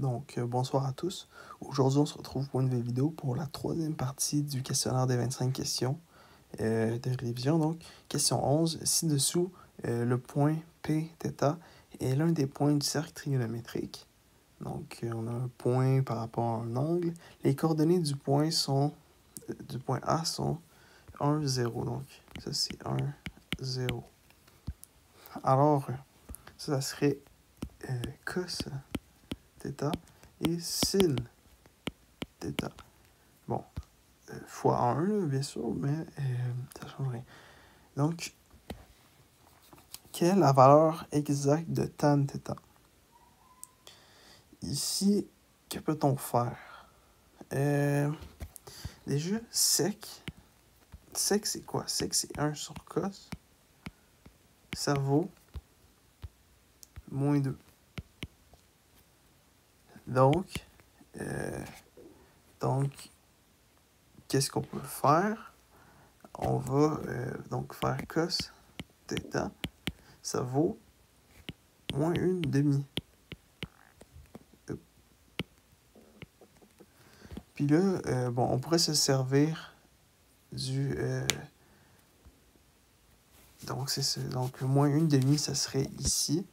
Donc, bonsoir à tous. Aujourd'hui, on se retrouve pour une nouvelle vidéo pour la troisième partie du questionnaire des 25 questions de révision. Donc, question 11. Ci-dessous, le point P, θ, est l'un des points du cercle trigonométrique. Donc, on a un point par rapport à un angle. Les coordonnées du point A sont 1, 0. Donc, ça, c'est 1, 0. Alors, ça serait cos θ et sin θ. Bon, fois 1, là, bien sûr, mais ça change rien. Donc, quelle est la valeur exacte de tan θ? Ici, que peut-on faire? Déjà, sec. Sec, c'est quoi? Sec, c'est 1 sur cos. Ça vaut moins 2. Donc, qu'est-ce qu'on peut faire? On va donc faire cos θ. Ça vaut moins 1/2. Puis là, bon, on pourrait se servir du... donc, c'est ça. Donc, moins 1/2, ça serait ici.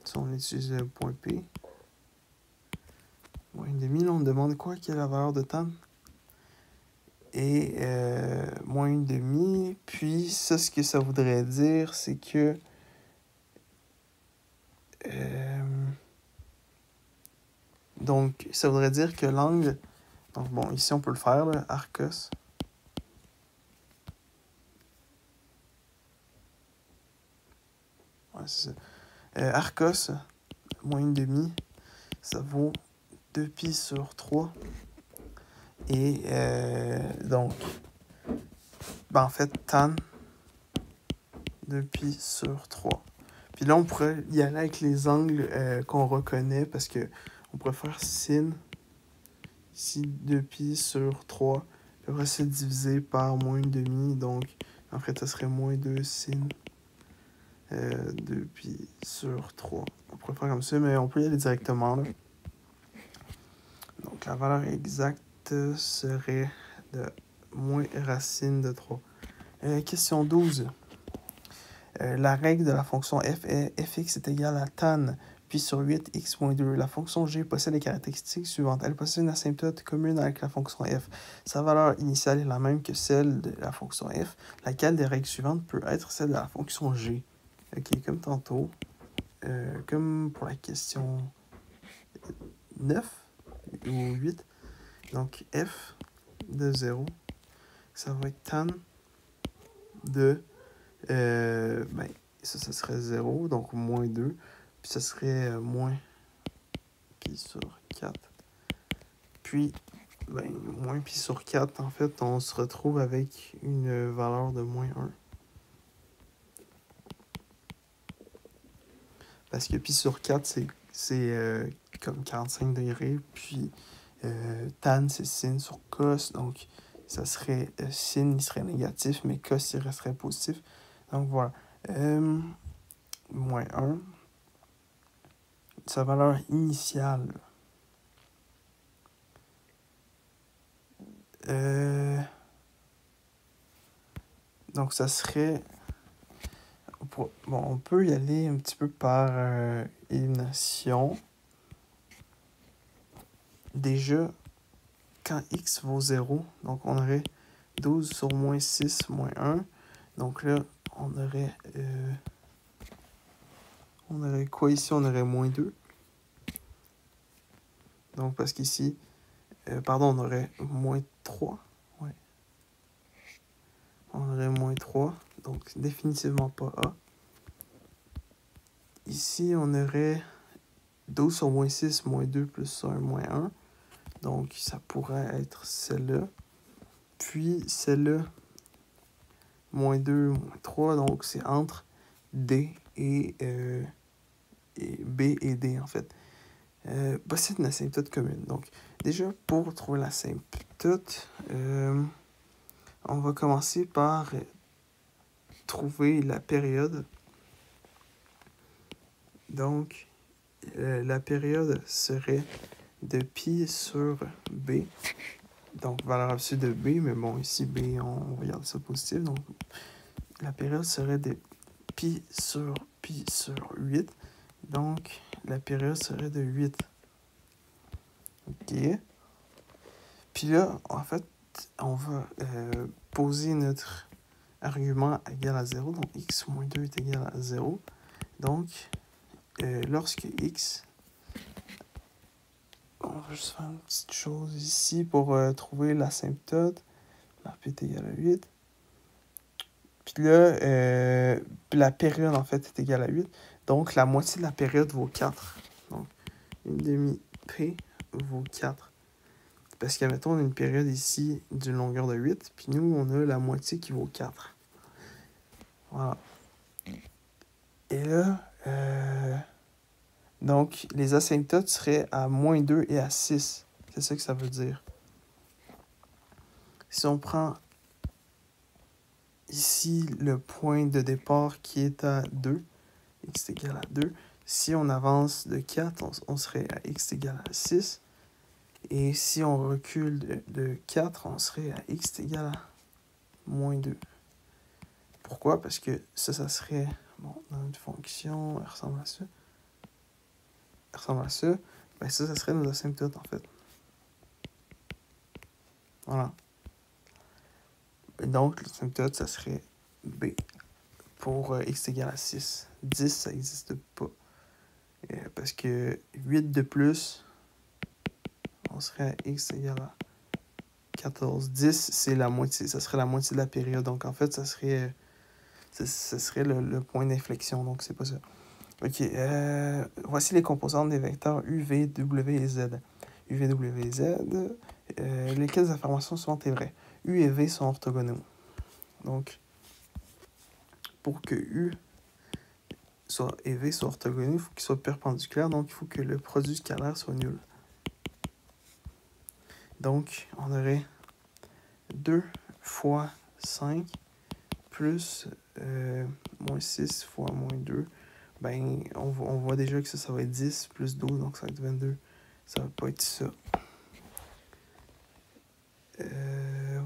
Si on utilise le point P. Moins 1/2, là, on demande quoi? Quelle est la valeur de tan? Et moins 1/2. Puis, ça, ce que ça voudrait dire, c'est que... donc, ça voudrait dire que l'angle... Donc, bon, ici, on peut le faire, là, Arcos. Ouais, c'est ça. Arcos, moins 1/2, ça vaut 2π sur 3. Et donc, ben, en fait, tan 2π sur 3. Puis là, on pourrait y aller avec les angles qu'on reconnaît parce que on pourrait faire sin, ici 2π sur 3. Puis après, c'est divisé par moins 1/2. Donc, en fait, ça serait moins 2 sin 2π sur 3. On pourrait faire comme ça, mais on peut y aller directement, là. Donc, la valeur exacte serait de moins racine de 3. Question 12. La règle de la fonction f est fx est égal à tan pi sur 8x moins 2. La fonction g possède les caractéristiques suivantes. Elle possède une asymptote commune avec la fonction f. Sa valeur initiale est la même que celle de la fonction f. Laquelle des règles suivantes peut être celle de la fonction g? Ok, comme tantôt. Comme pour la question 9 ou 8. Donc, f de 0, ça va être tan de... ben, ça serait 0, donc moins 2. Puis ça serait moins pi sur 4. Puis, ben, moins pi sur 4, en fait, on se retrouve avec une valeur de moins 1. Parce que pi sur 4, c'est comme 45 degrés. Puis, tan, c'est sin sur cos. Donc, ça serait sin, il serait négatif, mais cos, il resterait positif. Donc, voilà. Moins 1. Sa valeur initiale. Donc, ça serait... Bon, on peut y aller un petit peu par élimination. Déjà, quand x vaut 0, donc on aurait 12 sur moins 6 moins 1. Donc là, on aurait quoi ici? On aurait moins 2. Donc, parce qu'ici, on aurait moins 3. Ouais. On aurait moins 3. Donc, définitivement pas A. Ici, on aurait 12 sur moins 6, moins 2, plus 1, moins 1. Donc, ça pourrait être celle-là. Puis, celle-là, moins 2, moins 3. Donc, c'est entre D et B et D, en fait. Possède une asymptote commune. Donc, déjà, pour trouver l'asymptote, on va commencer par trouver la période. Donc, la période serait de pi sur b. Donc, valeur absolue de b, mais bon, ici, b, on va garder ça positif. Donc, la période serait de pi sur 8. Donc, la période serait de 8. OK. Puis là, en fait, on va poser notre argument égal à 0. Donc, x moins 2 est égal à 0. Donc, lorsque x... On va juste faire une petite chose ici pour trouver l'asymptote. La p est égale à 8. Puis là, la période, en fait, est égale à 8. Donc, la moitié de la période vaut 4. Donc, une demi p vaut 4. Parce que, mettons, on a une période ici d'une longueur de 8. Puis nous, on a la moitié qui vaut 4. Voilà. Et là, donc, les asymptotes seraient à moins 2 et à 6. C'est ça que ça veut dire. Si on prend ici le point de départ qui est à 2, x égale à 2. Si on avance de 4, on serait à x égale à 6. Et si on recule de 4, on serait à x égale à moins 2. Pourquoi? Parce que ça serait... Bon, dans une fonction, elle ressemble à ça. Elle ressemble à ça. Ben ça serait nos asymptotes, en fait. Voilà. Et donc, l'asymptote, ça serait b pour x égale à 6. 10, ça n'existe pas. Parce que 8 de plus, on serait à x égale à 14. 10, c'est la moitié. Ça serait la moitié de la période. Donc, en fait, ça serait le point d'inflexion. Donc, c'est pas ça. OK. Voici les composantes des vecteurs u, v, w et z. U, v, w et z. Lesquelles informations sont vraies? U et v sont orthogonaux. Donc, pour que u et v soient orthogonaux, il faut qu'ils soient perpendiculaires. Donc, il faut que le produit scalaire soit nul. Donc, on aurait 2 fois 5 plus moins 6 fois moins 2. Ben, on voit déjà que ça va être 10 plus 12, donc ça va être 22. Ça va pas être ça.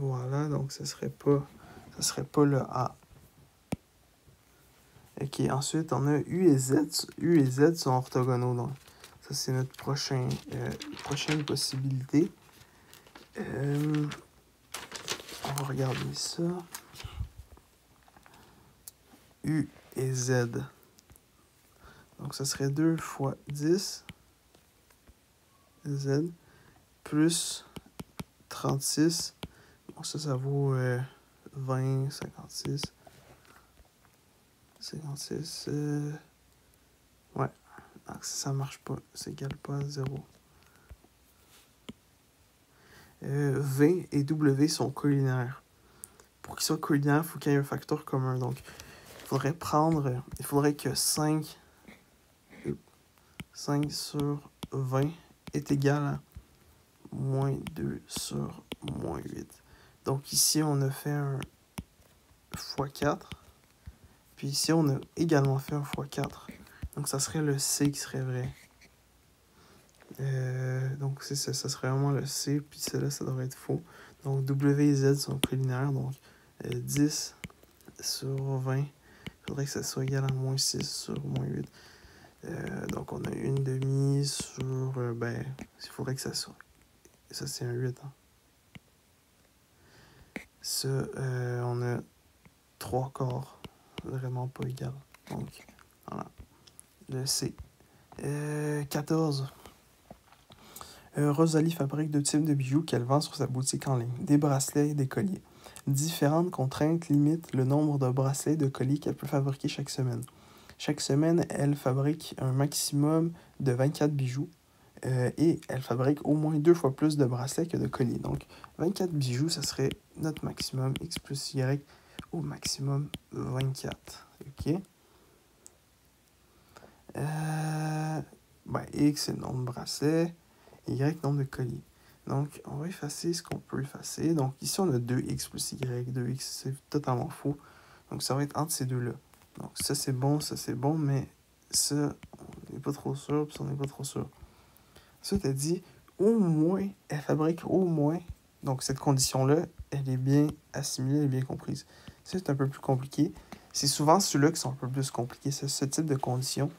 Voilà, donc ça serait pas le A. Ok, ensuite on a U et Z. U et Z sont orthogonaux, donc ça c'est notre prochaine possibilité. On va regarder ça. U et Z. Donc ça serait 2 fois 10 Z plus 36. Bon, ça vaut 20, 56. 56. Ouais. Donc ça marche pas. Ça égale pas à 0. V et W sont collinaires. Pour qu'ils soient collinaires, il faut qu'il y ait un facteur commun. Donc, il faudrait que 5 sur 20 est égal à moins 2 sur moins 8. Donc ici, on a fait un x4. Puis ici, on a également fait un x4. Donc ça serait le C qui serait vrai. Donc ça serait vraiment le C, puis celle-là, ça devrait être faux. Donc W et Z sont collinaires. Donc 10 sur 20, il faudrait que ça soit égal à moins 6 sur moins 8. Donc on a une demi sur... il faudrait que ça soit... Ça, c'est un 8. Hein. Ça, on a 3 quarts. Vraiment pas égal. Donc, voilà. Le C. 14. Rosalie fabrique 2 types de bijoux qu'elle vend sur sa boutique en ligne. Des bracelets et des colliers. Différentes contraintes limitent le nombre de bracelets et de colliers qu'elle peut fabriquer chaque semaine. Chaque semaine, elle fabrique un maximum de 24 bijoux. Et elle fabrique au moins 2 fois plus de bracelets que de colliers. Donc, 24 bijoux, ça serait notre maximum. X plus Y au maximum 24. OK? X, c'est le nombre de bracelets. Y, nombre de colliers. Donc, on va effacer ce qu'on peut effacer. Donc, ici, on a 2x plus y. 2x, c'est totalement faux. Donc, ça va être entre ces deux-là. Donc, ça, c'est bon, mais ça, on n'est pas trop sûr, puis on n'est pas trop sûr. Ça, tu as dit, au moins, elle fabrique au moins. Donc, cette condition-là, elle est bien assimilée, elle est bien comprise. Ça, c'est un peu plus compliqué. C'est souvent ceux-là qui sont un peu plus compliqués, ce type de condition.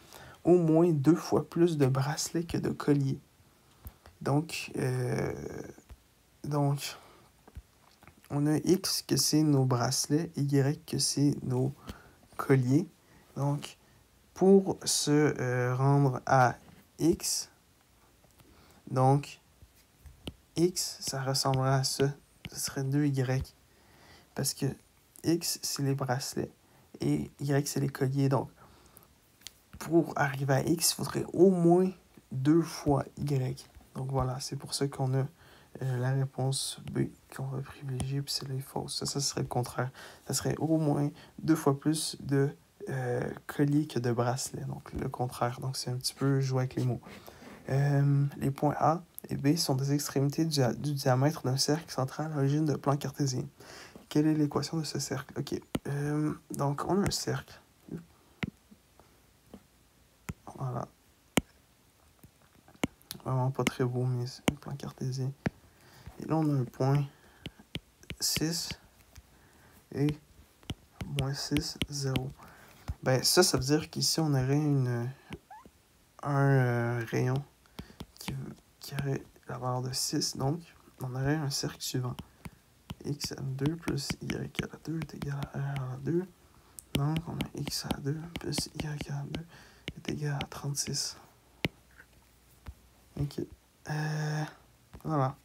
Au moins 2 fois plus de bracelets que de colliers. Donc, on a X que c'est nos bracelets, Y que c'est nos colliers. Donc, pour se rendre à X, donc, X, ça ressemblera à ça. Ce serait 2Y. Parce que X, c'est les bracelets et Y, c'est les colliers. Donc, pour arriver à X, il faudrait au moins 2 fois Y. Donc, voilà, c'est pour ça qu'on a la réponse B qu'on va privilégier, puis c'est les fausses. Ça serait le contraire. Ça serait au moins 2 fois plus de colliers que de bracelets. Donc, le contraire. Donc, c'est un petit peu jouer avec les mots. Les points A et B sont des extrémités du diamètre d'un cercle central à l'origine de plan cartésien. Quelle est l'équation de ce cercle? OK. Donc, on a un cercle. Voilà. Vraiment pas très beau, mais c'est un plan cartésien. Et là, on a un point 6 et moins 6, 0. Ben, ça veut dire qu'ici, on aurait un rayon qui aurait la valeur de 6. Donc, on aurait un cercle suivant. X à 2 plus Y à la 2 est égal à R à la 2. Donc, on a X à la 2 plus Y à la 2 est égal à 36. OK. Voilà.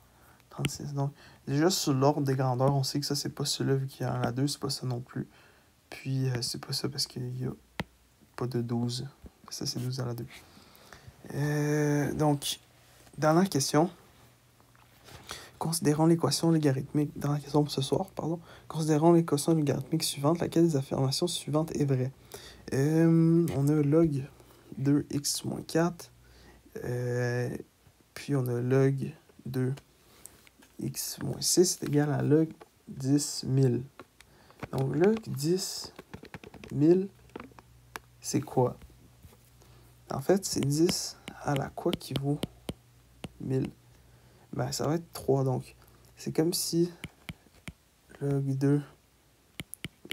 36. Donc, déjà, sur l'ordre des grandeurs, on sait que ça, c'est pas celui-là vu qu'il y a un à la 2, c'est pas ça non plus. Puis, c'est pas ça parce qu'il y a pas de 12. Ça, c'est 12 à la 2. Donc, dans la question, considérons l'équation logarithmique. Dans la question pour ce soir, considérons l'équation logarithmique suivante, laquelle des affirmations suivantes est vraie. On a log 2x moins 4. Puis on a log 2x moins 6 est égal à log 10 000. Donc log 10 000, c'est quoi? En fait, c'est 10 à la quoi qui vaut 1000? Ben, ça va être 3. Donc, c'est comme si log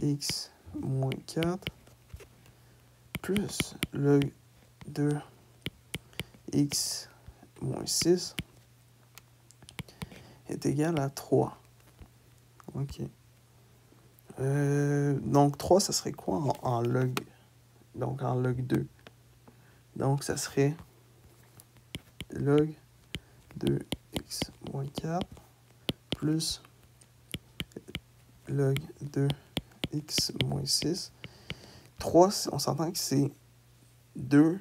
2x moins 4 plus log 2x moins 6 est égal à 3. OK. Donc, 3, ça serait quoi en log? Donc, en log 2. Donc, ça serait log 2x moins 4 plus log 2x moins 6. 3, on s'entend que c'est 2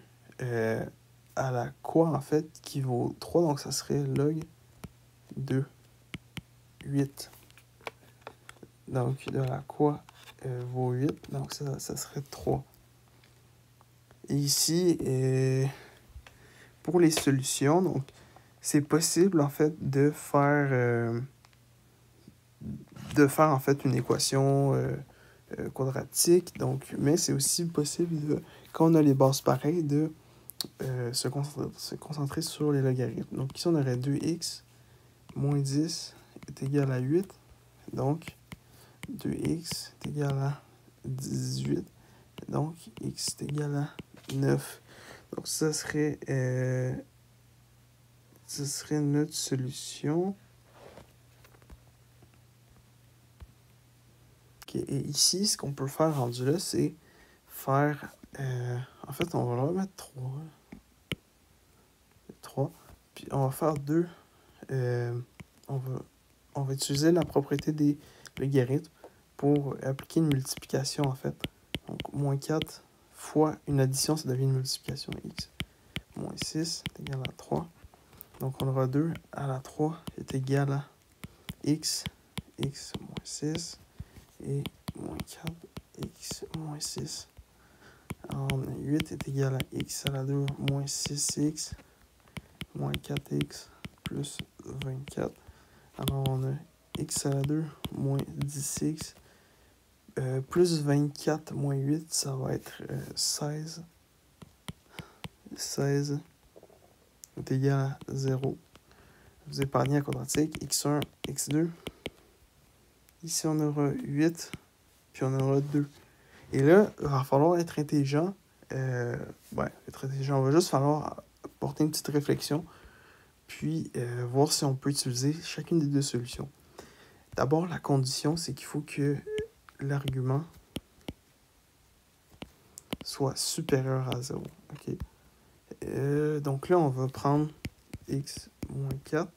à la quoi, en fait, qui vaut 3. Donc, ça serait log 2, 8. Donc, de la quoi vaut 8. Donc, ça serait 3. Et ici, pour les solutions, donc, c'est possible, en fait, de faire en fait, une équation quadratique. Donc, mais c'est aussi possible, quand on a les bases pareilles, de se concentrer sur les logarithmes. Donc, ici, on aurait 2x moins 10 est égal à 8. Donc, 2x est égal à 18. Donc, x est égal à 9. Donc, ça serait notre solution. Okay. Et ici, ce qu'on peut faire rendu là, c'est faire... en fait, on va leur mettre 3. Puis, on va faire 2. On va utiliser la propriété des logarithmes pour appliquer une multiplication, en fait. Donc, moins 4 fois une addition, ça devient une multiplication. X moins 6 est égal à 3. Donc, on aura 2 à la 3 est égal à x moins 6 et moins 4, x moins 6. Alors, on a 8 est égal à x à la 2 moins 6x moins 4x plus 24. Alors, on a x à la 2 moins 10x plus 24 moins 8, ça va être 16. 16 est égal à 0. Vous épargnez la quadratique, x1, x2. Ici, on aura 8, puis on aura 2. Et là, il va falloir être intelligent. Être intelligent. Il va juste falloir porter une petite réflexion, puis voir si on peut utiliser chacune des deux solutions. D'abord, la condition, c'est qu'il faut que l'argument soit supérieur à 0. Okay. Donc là, on va prendre x moins 4.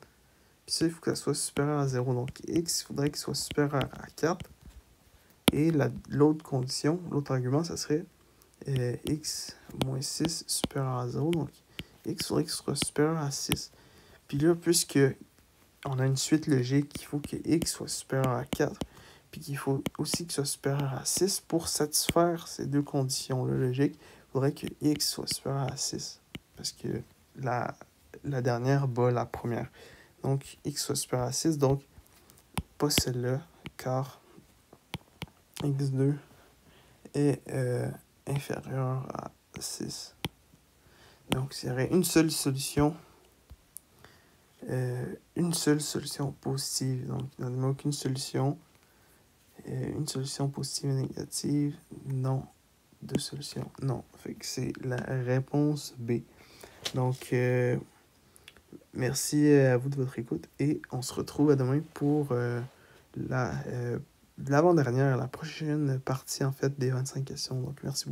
Puis ça, il faut que ça soit supérieur à 0. Donc x, il faudrait qu'il soit supérieur à 4. Et l'autre condition, l'autre argument, ça serait x moins 6 supérieur à 0. Donc x, il faudrait qu'il soit supérieur à 6. Puis là, puisque on a une suite logique, il faut que x soit supérieur à 4. Puis qu'il faut aussi qu'il soit supérieur à 6 pour satisfaire ces deux conditions-là logiques. Il faudrait que x soit supérieur à 6. Parce que la dernière bat la première. Donc, x soit supérieur à 6. Donc, pas celle-là, car x2 est inférieur à 6. Donc, il y aurait une seule solution positive. Donc, il n'y en a aucune solution. Une solution positive et négative, non. Deux solutions, non. Fait que c'est la réponse B. Donc, merci à vous de votre écoute et on se retrouve à demain pour l'avant-dernière, la prochaine partie en fait des 25 questions. Donc, merci beaucoup.